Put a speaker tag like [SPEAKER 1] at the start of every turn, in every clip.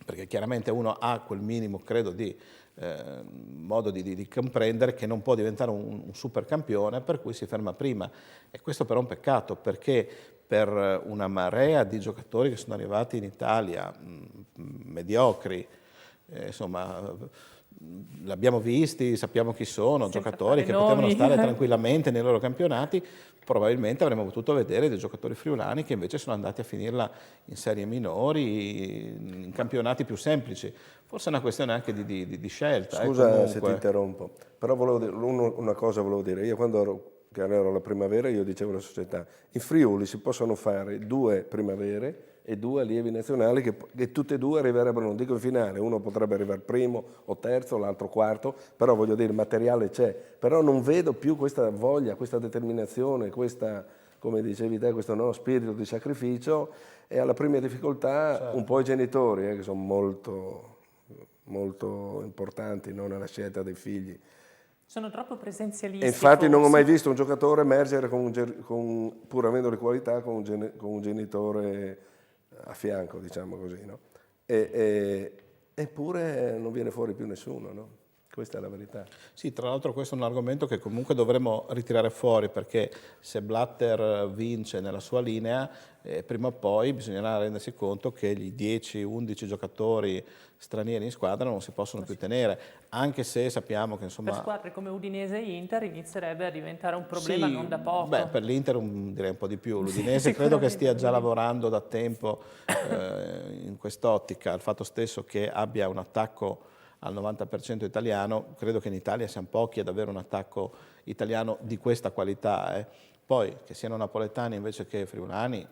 [SPEAKER 1] perché chiaramente uno ha quel minimo, credo, di modo di comprendere che non può diventare un supercampione, per cui si ferma prima. E questo però è un peccato, perché per una marea di giocatori che sono arrivati in Italia, mediocri, insomma, l'abbiamo visti, sappiamo chi sono,
[SPEAKER 2] Senza
[SPEAKER 1] giocatori
[SPEAKER 2] fare
[SPEAKER 1] che
[SPEAKER 2] nomi.
[SPEAKER 1] potevano stare tranquillamente nei loro campionati, probabilmente avremmo potuto vedere dei giocatori friulani che invece sono andati a finirla in serie minori, in campionati più semplici. Forse è una questione anche di scelta.
[SPEAKER 3] Scusa se ti
[SPEAKER 1] Comunque.
[SPEAKER 3] interrompo, però volevo dire, una cosa volevo dire. Io quando ero alla primavera, io dicevo alla società, in Friuli si possono fare 2 primavere e 2 allievi nazionali che tutte e 2 arriverebbero, non dico in finale, uno potrebbe arrivare primo o terzo, l'altro quarto, però voglio dire, il materiale c'è, però non vedo più questa voglia, questa determinazione, questa, come dicevi te, questo spirito di sacrificio, e alla prima difficoltà un po' i genitori, che sono molto importanti, no, nella scelta dei figli.
[SPEAKER 2] Sono troppo presenzialisti.
[SPEAKER 3] E infatti non ho mai
[SPEAKER 2] forse.
[SPEAKER 3] visto un giocatore emergere pur avendo le qualità con un genitore a fianco, diciamo così, no? Eppure non viene fuori più nessuno, no? Questa è la verità.
[SPEAKER 1] Sì, tra l'altro questo è un argomento che comunque dovremmo ritirare fuori, perché se Blatter vince nella sua linea, prima o poi bisognerà rendersi conto che gli 10-11 giocatori stranieri in squadra non si possono più tenere, anche se sappiamo che insomma...
[SPEAKER 2] Per squadre come Udinese e Inter inizierebbe a diventare un problema
[SPEAKER 1] Sì,
[SPEAKER 2] non da poco.
[SPEAKER 1] beh, per l'Inter direi un po' di più. L'Udinese credo che stia già lavorando da tempo in quest'ottica. Il fatto stesso che abbia un attacco al 90% italiano, credo che in Italia siamo pochi ad avere un attacco italiano di questa qualità. Poi, che siano napoletani invece che friulani,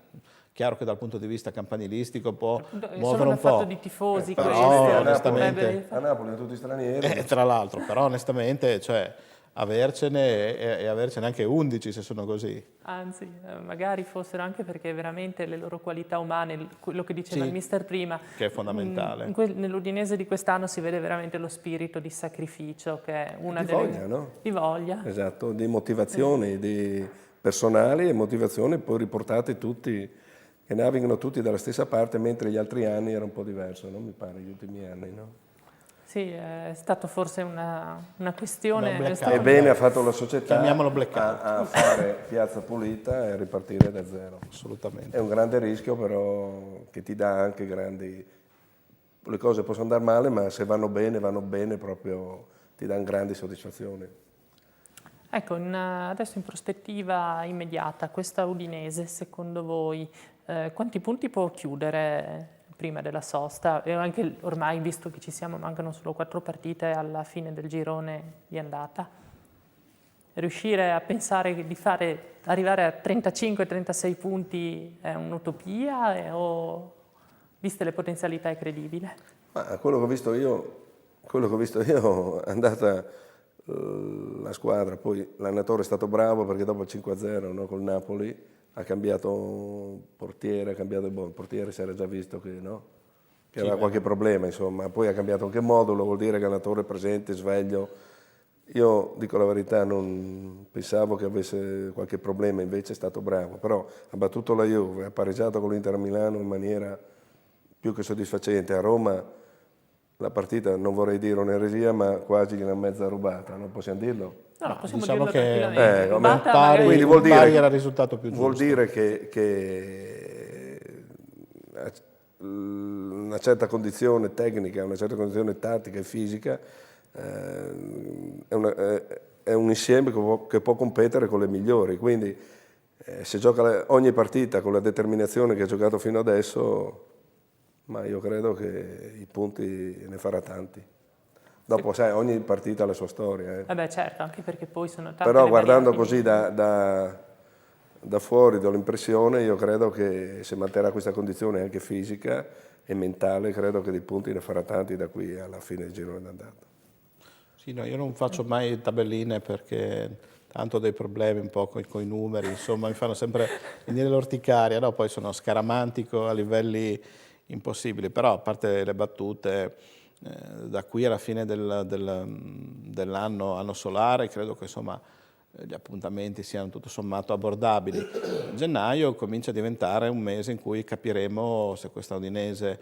[SPEAKER 1] chiaro che dal punto di vista campanilistico può muovere un po'.
[SPEAKER 2] Fatto di tifosi
[SPEAKER 1] però
[SPEAKER 2] questo,
[SPEAKER 1] onestamente,
[SPEAKER 3] a Napoli sono tutti stranieri.
[SPEAKER 1] tra l'altro, però onestamente, cioè, avercene e avercene anche 11 se sono così.
[SPEAKER 2] Anzi, magari fossero anche perché veramente le loro qualità umane, quello che diceva il mister prima,
[SPEAKER 1] che è fondamentale.
[SPEAKER 2] Nell'Udinese di quest'anno si vede veramente lo spirito di sacrificio, che è una
[SPEAKER 3] Di
[SPEAKER 2] delle...
[SPEAKER 3] voglia, no?
[SPEAKER 2] Di voglia.
[SPEAKER 3] Esatto, di motivazioni, di personali e motivazioni poi riportate tutti, che navigano tutti dalla stessa parte, mentre gli altri anni era un po' diverso, no? Mi pare, gli ultimi anni, no?
[SPEAKER 2] Sì, è stato forse una questione...
[SPEAKER 1] blackout.
[SPEAKER 3] Ebbene ha fatto la società
[SPEAKER 1] Chiamiamolo blackout.
[SPEAKER 3] a fare piazza pulita e ripartire da zero.
[SPEAKER 1] Assolutamente.
[SPEAKER 3] È un grande rischio però che ti dà anche grandi... Le cose possono andare male, ma se vanno bene proprio, ti danno grandi soddisfazioni.
[SPEAKER 2] Ecco, adesso in prospettiva immediata, questa Udinese, secondo voi, quanti punti può chiudere prima della sosta? E anche ormai, visto che ci siamo, mancano solo 4 partite alla fine del girone di andata. Riuscire a pensare di arrivare a 35-36 punti è un'utopia o, viste le potenzialità, è credibile?
[SPEAKER 3] Ma quello che ho visto io è andata la squadra, poi l'allenatore è stato bravo perché dopo il 5-0, no, col Napoli ha cambiato portiere, il portiere si era già visto che, no, che aveva qualche problema, insomma, poi ha cambiato anche modulo, vuol dire che l'allenatore è presente, sveglio. Io dico la verità, non pensavo che avesse qualche problema, invece è stato bravo, però ha battuto la Juve, ha pareggiato con l'Inter Milano in maniera più che soddisfacente. A Roma la partita, non vorrei dire un'eresia, ma quasi una mezza rubata, non possiamo dirlo?
[SPEAKER 2] No, possiamo
[SPEAKER 1] diciamo
[SPEAKER 2] dirlo
[SPEAKER 1] che
[SPEAKER 2] tranquillamente. Rubata,
[SPEAKER 1] pari,
[SPEAKER 2] magari...
[SPEAKER 3] Quindi vuol dire,
[SPEAKER 1] era il risultato più giusto.
[SPEAKER 3] Vuol dire che una certa condizione tecnica, una certa condizione tattica e fisica è un insieme che può competere con le migliori. Quindi se gioca ogni partita con la determinazione che ha giocato fino adesso, ma io credo che i punti ne farà tanti. Dopo, sai, ogni partita ha la sua storia.
[SPEAKER 2] Beh, certo, anche perché poi sono tante
[SPEAKER 3] Però
[SPEAKER 2] le
[SPEAKER 3] guardando
[SPEAKER 2] variabili.
[SPEAKER 3] così da fuori do l'impressione, io credo che se manterrà questa condizione anche fisica e mentale, credo che dei punti ne farà tanti da qui alla fine del girone d'andata.
[SPEAKER 1] Sì, no, io non faccio mai tabelline perché tanto ho dei problemi un po' con i numeri, insomma mi fanno sempre venire l'orticaria, no? Poi sono scaramantico a livelli impossibili, però a parte le battute, da qui alla fine dell'anno solare credo che insomma gli appuntamenti siano tutto sommato abbordabili. Gennaio comincia a diventare un mese in cui capiremo se questa Udinese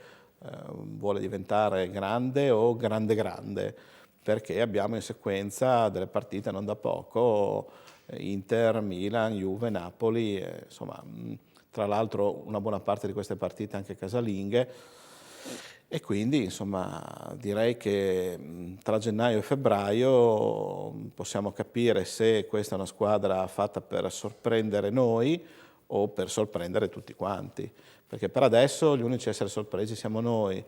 [SPEAKER 1] vuole diventare grande o grande, perché abbiamo in sequenza delle partite non da poco, Inter, Milan, Juve, Napoli, insomma, tra l'altro una buona parte di queste partite anche casalinghe, e quindi insomma direi che tra gennaio e febbraio possiamo capire se questa è una squadra fatta per sorprendere noi o per sorprendere tutti quanti, perché per adesso gli unici a essere sorpresi siamo noi.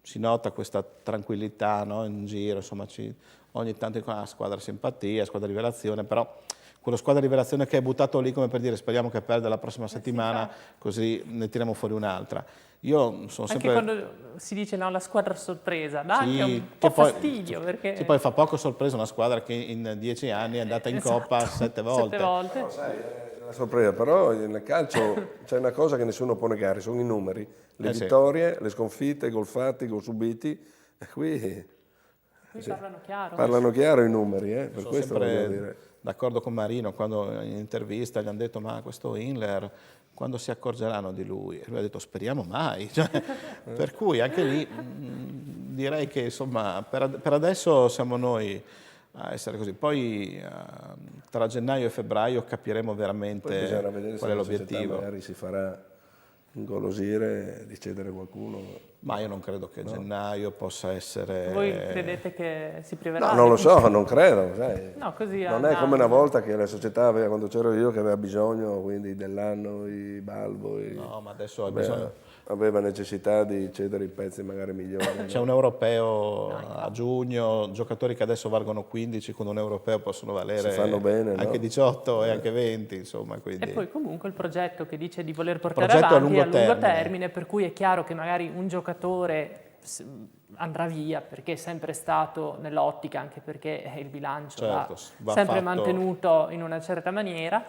[SPEAKER 1] Si nota questa tranquillità, no, in giro, insomma ogni tanto dicono squadra simpatia, squadra rivelazione, però quello squadra rivelazione che è buttato lì come per dire speriamo che perda la prossima settimana, così ne tiriamo fuori un'altra. Io sono
[SPEAKER 2] anche
[SPEAKER 1] sempre...
[SPEAKER 2] quando si dice no, la squadra sorpresa, dà
[SPEAKER 1] Sì,
[SPEAKER 2] anche un po'
[SPEAKER 1] che poi-
[SPEAKER 2] fastidio, perché
[SPEAKER 1] Sì, poi fa poco sorpresa una squadra che in 10 anni è andata in
[SPEAKER 2] Esatto,
[SPEAKER 1] Coppa 7 volte.
[SPEAKER 2] 7 volte.
[SPEAKER 3] No, sai, è una sorpresa, però nel calcio c'è una cosa che nessuno può negare, sono i numeri, le
[SPEAKER 1] Sì.
[SPEAKER 3] vittorie, le sconfitte, i gol fatti, i gol subiti, e qui
[SPEAKER 2] Qui parlano chiaro.
[SPEAKER 3] parlano chiaro i numeri, per
[SPEAKER 1] Sono
[SPEAKER 3] questo voglio
[SPEAKER 1] sempre
[SPEAKER 3] dire.
[SPEAKER 1] d'accordo con Marino quando in intervista gli hanno detto ma questo Inler quando si accorgeranno di lui? E lui ha detto speriamo mai. Cioè, per cui anche lì direi che insomma per adesso siamo noi a essere così. Poi tra gennaio e febbraio capiremo
[SPEAKER 3] Poi
[SPEAKER 1] veramente
[SPEAKER 3] bisogna vedere
[SPEAKER 1] qual
[SPEAKER 3] se
[SPEAKER 1] è
[SPEAKER 3] la società
[SPEAKER 1] l'obiettivo.
[SPEAKER 3] magari si farà ingolosire di cedere qualcuno.
[SPEAKER 1] Ma io non credo che gennaio possa essere...
[SPEAKER 2] Voi credete che si priverà?
[SPEAKER 3] No, non lo so, non credo, sai.
[SPEAKER 2] No, così
[SPEAKER 3] Non è come una volta che la società aveva, quando c'ero io, che aveva bisogno quindi dell'anno, i Balbo,
[SPEAKER 1] No, ma adesso
[SPEAKER 3] aveva necessità di cedere i pezzi magari migliori.
[SPEAKER 1] c'è un europeo a giugno, giocatori che adesso valgono 15 con un europeo possono valere
[SPEAKER 3] Se fanno bene,
[SPEAKER 1] anche
[SPEAKER 3] no?
[SPEAKER 1] 18 e anche 20, insomma. Quindi...
[SPEAKER 2] E poi comunque il progetto che dice di voler portare
[SPEAKER 1] progetto a
[SPEAKER 2] avanti
[SPEAKER 1] lungo
[SPEAKER 2] è a lungo
[SPEAKER 1] termine.
[SPEAKER 2] termine, per cui è chiaro che magari un giocatore andrà via perché è sempre stato nell'ottica, anche perché il bilancio
[SPEAKER 1] Certo, va
[SPEAKER 2] sempre
[SPEAKER 1] fatto-
[SPEAKER 2] mantenuto in una certa maniera,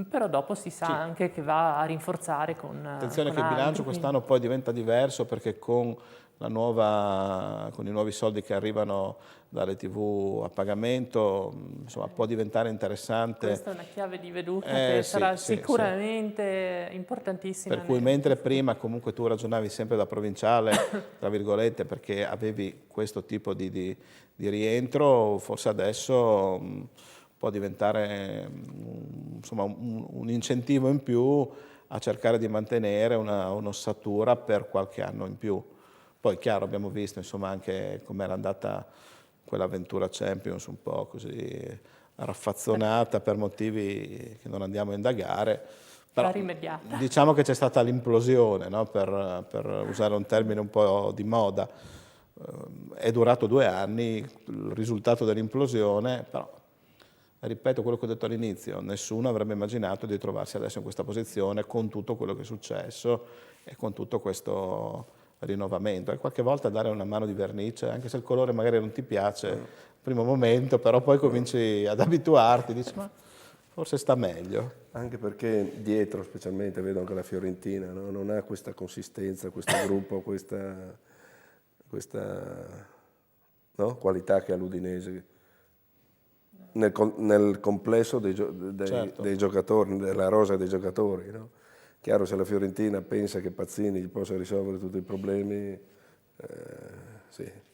[SPEAKER 2] però dopo si sa anche che va a rinforzare con
[SPEAKER 1] Attenzione
[SPEAKER 2] con
[SPEAKER 1] che il bilancio
[SPEAKER 2] altri,
[SPEAKER 1] quest'anno poi diventa diverso perché con i nuovi soldi che arrivano dalle TV a pagamento, insomma, può diventare interessante.
[SPEAKER 2] questa è una chiave di veduta
[SPEAKER 1] Eh,
[SPEAKER 2] che
[SPEAKER 1] sì,
[SPEAKER 2] sarà
[SPEAKER 1] sì,
[SPEAKER 2] sicuramente importantissima.
[SPEAKER 1] Per cui mentre prima comunque tu ragionavi sempre da provinciale, tra virgolette, perché avevi questo tipo di rientro, forse adesso può diventare insomma, un incentivo in più a cercare di mantenere un'ossatura per qualche anno in più. Poi chiaro abbiamo visto insomma, anche com'era andata quell'avventura Champions un po' così raffazzonata per motivi che non andiamo a indagare. Però,
[SPEAKER 2] Va rimediata.
[SPEAKER 1] diciamo che c'è stata l'implosione, no? per usare un termine un po' di moda. È durato 2 anni il risultato dell'implosione, però ripeto quello che ho detto all'inizio, nessuno avrebbe immaginato di trovarsi adesso in questa posizione con tutto quello che è successo e con tutto questo rinnovamento. E qualche volta dare una mano di vernice, anche se il colore magari non ti piace al primo momento, però poi cominci ad abituarti, dici ma forse sta meglio.
[SPEAKER 3] Anche perché dietro, specialmente, vedo anche la Fiorentina, no? Non ha questa consistenza, questo gruppo, questa no? Qualità che ha l'Udinese nel complesso dei giocatori, della rosa dei giocatori. No? Chiaro, se la Fiorentina pensa che Pazzini gli possa risolvere tutti i problemi, sì.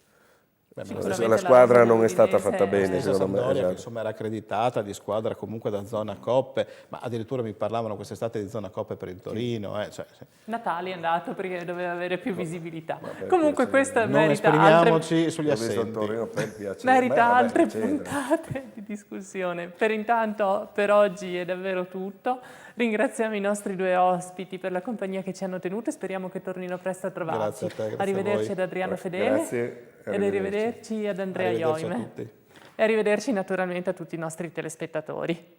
[SPEAKER 2] Sicuramente
[SPEAKER 3] La squadra non è
[SPEAKER 2] rosa
[SPEAKER 3] stata
[SPEAKER 2] udinese
[SPEAKER 3] fatta
[SPEAKER 2] è-
[SPEAKER 3] bene,
[SPEAKER 1] Stessa
[SPEAKER 3] secondo me.
[SPEAKER 1] Sampdoria che
[SPEAKER 3] Esatto.
[SPEAKER 1] insomma era accreditata di squadra comunque da zona coppe, ma addirittura mi parlavano quest'estate di zona coppe per il Torino. Cioè,
[SPEAKER 2] Natale è andato perché doveva avere più visibilità. Comunque questa
[SPEAKER 1] non
[SPEAKER 2] merita
[SPEAKER 1] esprimiamoci sugli
[SPEAKER 3] Ho visto il
[SPEAKER 1] assenti.
[SPEAKER 3] Torino per piacere.
[SPEAKER 2] merita
[SPEAKER 3] Beh, vabbè,
[SPEAKER 2] altre
[SPEAKER 3] eccetera.
[SPEAKER 2] puntate di discussione. Per intanto, per oggi è davvero tutto. Ringraziamo i nostri 2 ospiti per la compagnia che ci hanno tenuto e speriamo che tornino presto a trovarci.
[SPEAKER 1] Grazie a te, grazie a
[SPEAKER 2] Arrivederci
[SPEAKER 1] voi.
[SPEAKER 2] ad Adriano Fedele
[SPEAKER 3] Grazie.
[SPEAKER 2] ed arrivederci ad Andrea
[SPEAKER 1] Arrivederci a
[SPEAKER 2] Ioime.
[SPEAKER 1] tutti.
[SPEAKER 2] E arrivederci naturalmente a tutti i nostri telespettatori.